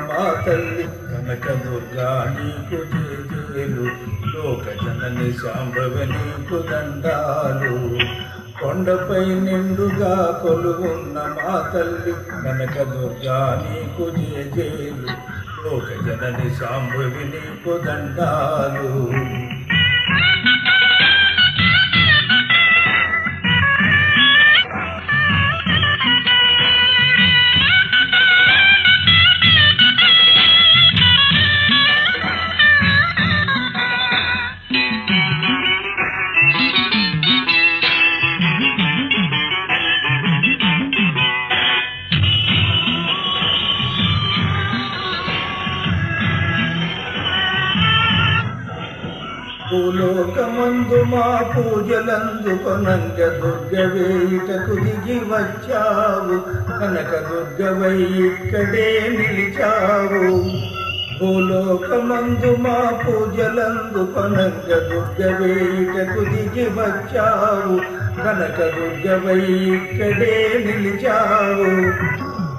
మా తల్లి కనక దుర్గా నీకు జేజేలు, లోక జనని శాంభవి నీకు దండాలు. కొండపై నిండుగా కొలువున్న మా తల్లి కనక దుర్గా నీకు జేజేలు, లోక జనని శాంభవి నీకు దండాలు. భూలోకమందు మా పూజలందుకొనంగ దుర్గవే ఇటకు దిగి వచ్చావు, కనక దుర్గవై ఇక్కడే నిలిచావు. భూలోకమందు మా పూజలందుకొనంగ దుర్గవే ఇటకు దిగి వచ్చావు, కనక దుర్గవై ఇక్కడే నిలిచావు.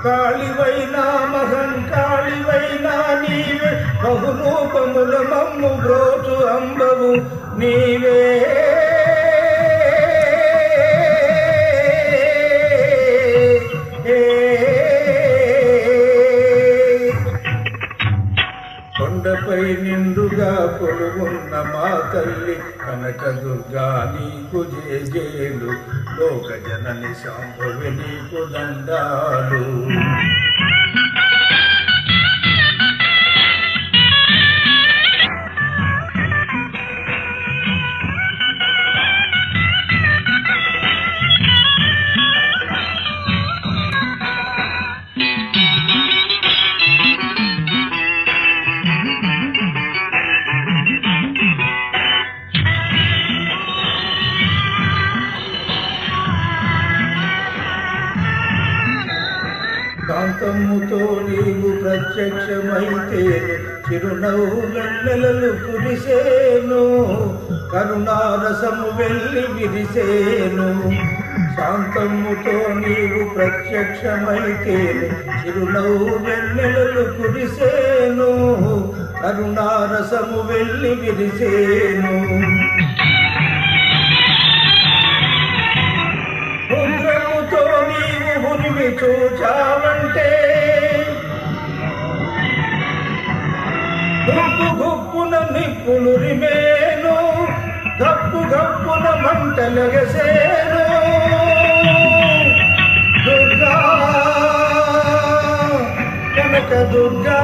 కాళివైనా మహంకాళివైనా నీవే, బహురూపముల మమ్ము బ్రోచు అంబవు నీవే. కొండపై నిండుగా కొలువున్న మా తల్లి కనక దుర్గా నీకు జేజేలు, లోక జనని శాంభవి నీకు దండాలు. కాంతముతో నీవు ప్రత్యక్షమైతేను, చిరునవ్వు వెన్నెలలు కురిసేను, కరుణారసము వెళ్ళి విరిసేను. శాంతముతో నీవు ప్రత్యక్షమైతేను, చిరునవ్వు వెన్నెలలు కురిసేను, కరుణారసము వెళ్ళి విరిసేను. చూచావంటే గుప్పు గుప్పున నిప్పులు రిమేను, గప్పు గప్పున మంటలగసేను. దుర్గా కనక దుర్గా